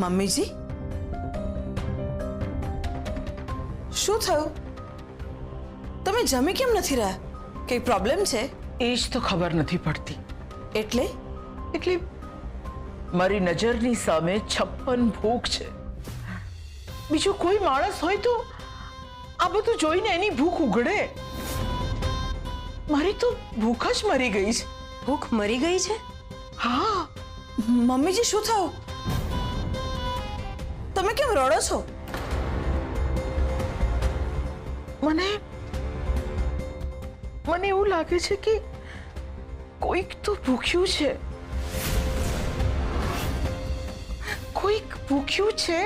મમ્મીજી, શું થયું? તમે જમી કેમ નથી રહ્યા? કઈ પ્રોબ્લેમ છે? એ જ તો ખબર નથી પડતી. એટલે એટલે મારી નજરની સામે 56 ભૂખ છે. બીજો કોઈ માણસ હોય તો આ બધું જોઈને એની ભૂખ ઉઘડે. મારી તો ભૂખ જ મરી ગઈ છે. ભૂખ મરી ગઈ છે? હા. મમ્મીજી, શું થયું? તમે કેમ રડો છો? મને એવું લાગે છે કે કોઈક તો ભૂખ્યું છે. કોઈક ભૂખ્યું છે.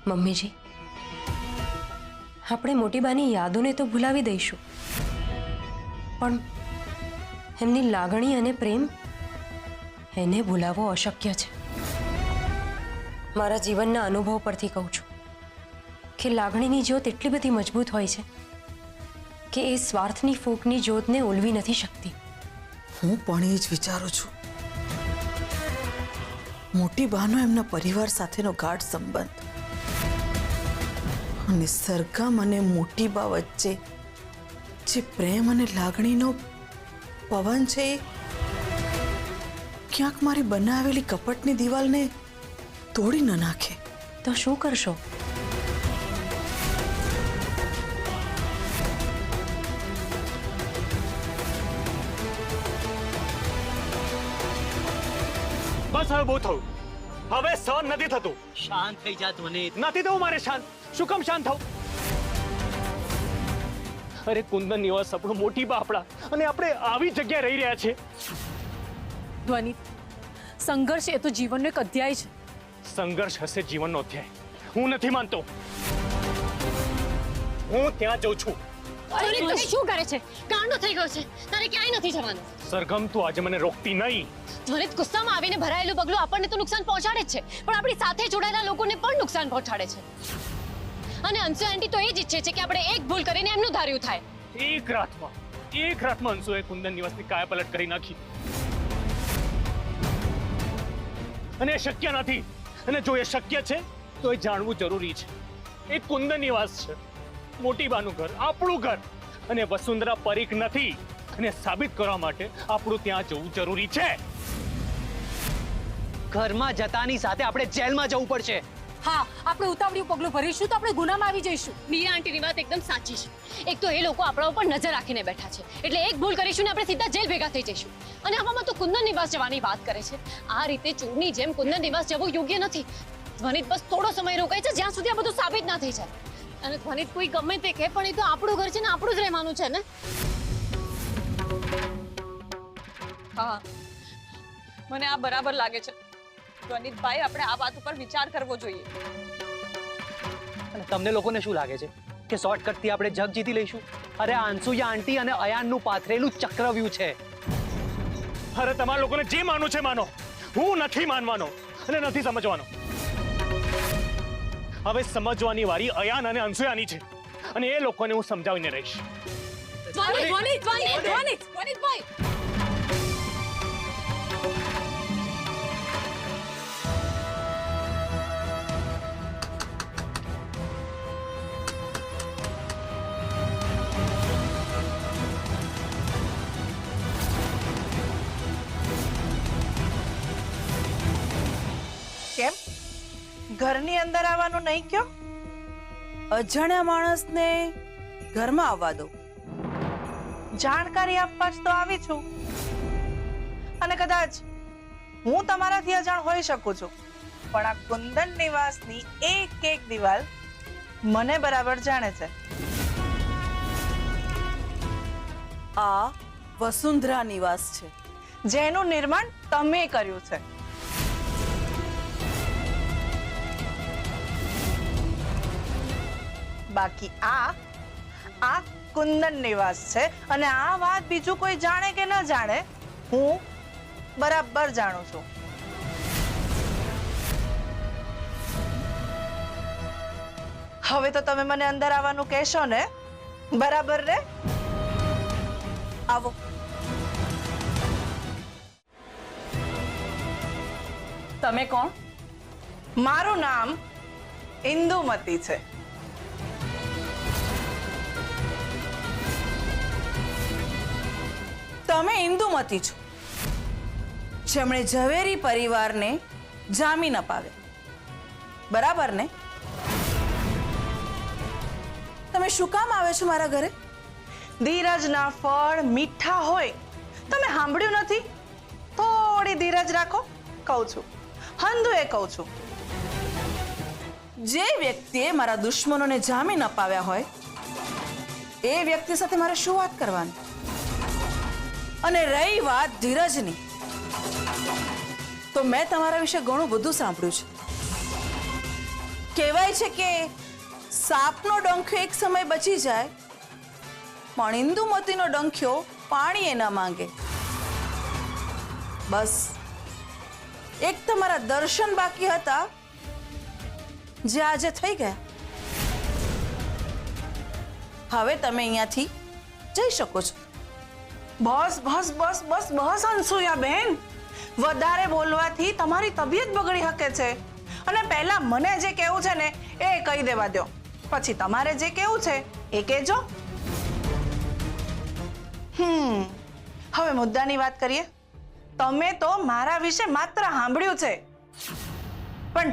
મમ્મીજી, આપણે મોટી બાની યાદોને તો ભૂલાવી દઈશું, પણ એમની લાગણી અને પ્રેમ એને ભૂલાવવો અશક્ય છે. મારા જીવનના અનુભવ પરથી કહું છું કે લાગણીની જ્યોત એટલી બધી મજબૂત હોય છે કે એ સ્વાર્થની ફૂંકની જ્યોતને ઓલવી નથી શકતી. હું પણ એ જ વિચારું છું. મોટી બહાનો એમના પરિવાર સાથેનો ગાઢ સંબંધ અને સરગમ અને મોટી બા વચ્ચે જે પ્રેમ અને લાગણીનો પવન છે, એ ક્યાંક મારી બનાવેલી કપટની દિવાલને તોડી ન નાખે. તો શું કરશો? બસ હવે બહુ થયું. હવે સહન નથી થતું. શાંત થઈ જા ધ્વનિત. નથી થવું મારે શાંત. શું કામ શાંત થવું? અરે કુંદન નિવાસ આપણું મોટી બા આપણા, અને આપણે આવી જગ્યાએ રહી રહ્યા છે. ધ્વનિત, સંઘર્ષ એ તો જીવનનો એક અધ્યાય છે. સંઘર્ષ હશે જીવનનો અધ્યાય. હું નથી માનતો. હું ત્યાં જઉં છું. ધ્વનિત, તું શું કરે છે? કાંડો થઈ ગયો છે. તારે ક્યાંય નથી જવાનું. સરગમ, તું આજે મને રોકતી નહીં. ધ્વનિત, ગુસ્સામાં આવીને ભરાયેલું પગલું આપણને તો નુકસાન પહોંચાડે જ છે, પણ આપણી સાથે જોડાયેલા લોકોને પણ નુકસાન પહોંચાડે છે. અને અંશુ આંટી તો એ જ ઈચ્છે છે કે આપણે એક ભૂલ કરીને એમનું ધાર્યું થાય. એક રાતમાં અંશુએ કુંદન નિવાસની કાયાપલટ કરી નાખી, અને એ શક્ય નથી. અને જો એ શક્ય છે તો એ જાણવું જરૂરી છે. એ કુંદન નિવાસ છે, મોટી બાનું ઘર, આપણું ઘર, અને વસુંધરા પરીખ નથી. અને સાબિત કરવા માટે આપણું ત્યાં જવું જરૂરી છે. ઘરમાં જતાની સાથે આપણે જેલમાં જવું પડશે. હા, આપણે ઉતાવળિયું પગલું ભરીશું તો આપણે ગુનામાં આવી જઈશું. મીરા આંટીની વાત એકદમ સાચી છે. એક તો એ લોકો આપણા ઉપર નજર રાખીને બેઠા છે, એટલે એક ભૂલ કરીશું ને આપણે સીધા જેલ ભેગા થઈ જઈશું. અને આમાં તો કુંદન નિવાસ જવાની વાત કરે છે. આ રીતે ચોરની જેમ કુંદન નિવાસ જવું યોગ્ય નથી. ધ્વનિત, બસ થોડો સમય રોકાય છે, જ્યાં સુધી આ બધું સાબિત ના થઈ જાય. અને ધ્વનિત, કોઈ ગમે તે કહે, પણ એ તો આપણું ઘર છે ને, આપણું જ રહેવાનું છે ને. હા, મને આ બરાબર લાગે છે. ધ્વનિતભાઈ, આપણે આ વાત ઉપર વિચાર કરવો જોઈએ. અને તમને લોકોને શું લાગે છે કે શોર્ટકટથી આપણે જગ જીતી લઈશું? અરે આંસુયા આંટી અને અયાનનું પાથરેલું ચક્રવ્યૂહ છે. અરે તમારા લોકોને જે માનવું છે માનો. હું નથી માનવાનો અને નથી સમજવાનો. હવે સમજવાની વારી અયાન અને અંશુયાની છે, અને એ લોકોને હું સમજાવીને રહીશ. ધ્વનિતભાઈ, કેમ ઘરની અંદર આવવાનું નહીં કયો? અજાણ્યા માણસને ઘરમાં આવવા દો. જાણકારી આપવા જ તો આવી છું. અને કદાચ હું તમારાથી અજાણ હોઈ શકું છું, પણ આ કુંદન નિવાસની એક એક દિવાલ મને બરાબર જાણે છે. આ વસુંધરા નિવાસ છે, જેનું નિર્માણ તમે કર્યું છે. બાકી આ કુંદન નિવાસ છે અને આ વાત બીજું કોઈ જાણે કે ન જાણે હું બરાબર જાણું છું. હવે તો તમે મને અંદર આવવાનું કહેશો ને, બરાબર ને? આવો. તમે કોણ? મારું નામ ઇન્દુમતી છે. તમે ઇન્દુમતી છો, જેમણે ઝવેરી પરિવારને જામીન અપાવ્યા, બરાબર ને? તમે શું કામ આવે છો મારા ઘરે? ધીરજના ફળ મીઠા હોય. તમે સાંભળ્યું નથી? થોડી ધીરજ રાખો, કહું છું. હંધુએ કહું છું. જે વ્યક્તિએ મારા દુશ્મનોને જામીન અપાવ્યા હોય એ વ્યક્તિ સાથે મારે શું વાત કરવાની? અને રહી વાત ધીરજની, તો મેં તમારા વિશે ઘણું બધું સાંભળ્યું છે. કહેવાય છે કે સાપનો ડંખ્યો એક સમય બચી જાય, પણ ઇન્દુમતીનો ડંખ્યો પાણીએ ન માંગે. બસ એક તમારા દર્શન બાકી હતા, જે આજે થઈ ગયા. હવે તમે અહીંયાથી જઈ શકો છો. બસ બસ બસ બસ બસ અનસુયા બેન, વધારે બોલવાથી તમારી તબિયત બગડી શકે છે. અને પહેલા મને જે કહેવું છે ને એ કહી દેવા દો, પછી તમારે જે કહેવું છે એ કહેજો. હવે મુદ્દાની વાત કરીએ. તમે તો મારા વિશે માત્ર સાંભળ્યું છે, પણ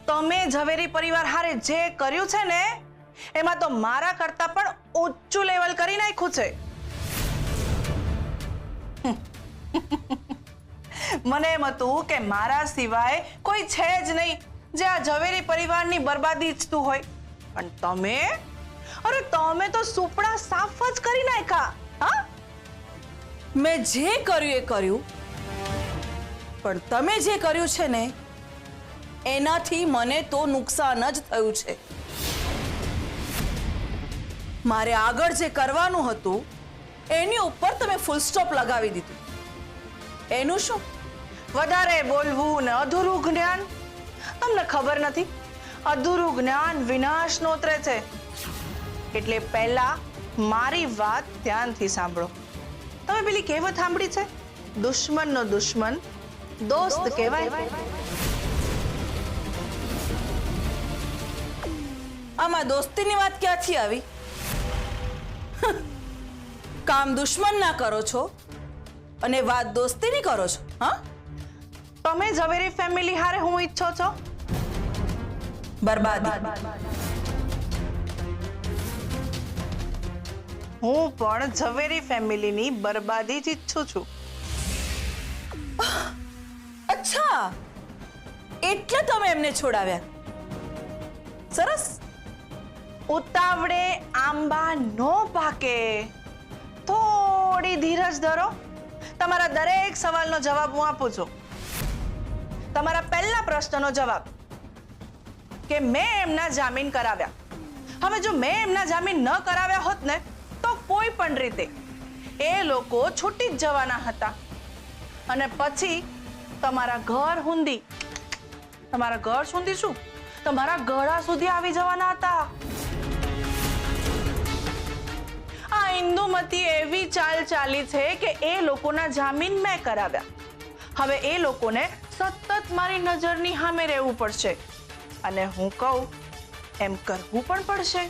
તમે ઝવેરી પરિવાર હારે જે કર્યું છે ને એમાં તો મારા કરતા પણ ઊંચું લેવલ કરી નાખ્યું છે. મને એમ હતું કે મારા સિવાય કોઈ છે જ નહીં જે આ ઝવેરી પરિવારની બરબાદી ઈચ્છતું હોય, પણ તમે તો સુપડા સાફ જ કરી નાખ્યા. હા, મેં જે કર્યું એ કર્યું, પણ તમે જે કર્યું છે ને એનાથી મને તો નુકસાન જ થયું છે. મારે આગળ જે કરવાનું હતું એની ઉપર તમે ફૂલ સ્ટોપ લગાવી દીધું. એનું શું? વધારે બોલવું ને અધૂરું જ્ઞાન. તમને ખબર નથી, અધૂરું જ્ઞાન વિનાશ નોતરે છે. એટલે પહેલા મારી વાત ધ્યાનથી સાંભળો. તમે પેલી કહેવત સાંભળી છે, દુશ્મનનો દુશ્મન દોસ્ત કહેવાય. આમાં દોસ્તીની વાત ક્યાંથી આવી? કામ દુશ્મનના કરો છો અને વાત દોસ્તીની કરો છો. હા, તમે ઝવેરી ફેમિલી હારે હું ઈચ્છો છો? બરબાદી. હું પણ ઝવેરી ફેમિલીની બરબાદી જ ઈચ્છું છું. અચ્છા, એટલે તમે એમને છોડાવ્યા. સરસ. ઉતાવળે આંબા નો પાકે. થોડી ધીરજ ધરો. તમારા દરેક સવાલનો જવાબ હું આપું છું. તમારા પહેલા પ્રશ્નનો જવાબ કે મેં એમના જામીન કરાવ્યા. હવે જો મેં એમના જામીન ન કરાવ્યા હોત ને તો કોઈ પણ રીતે એ લોકો છૂટી જ જવાના હતા અને પછી તમારા ઘર સુધી શું, તમારા ગળા સુધી આવી જવાના હતા. આ ઇન્દુમતી એવી ચાલ ચાલી છે કે એ લોકોના જામીન મેં કરાવ્યા. હવે એ લોકોને સતત મારી નજરની સામે રહેવું પડશે અને હું કહું એમ કરવું પણ પડશે.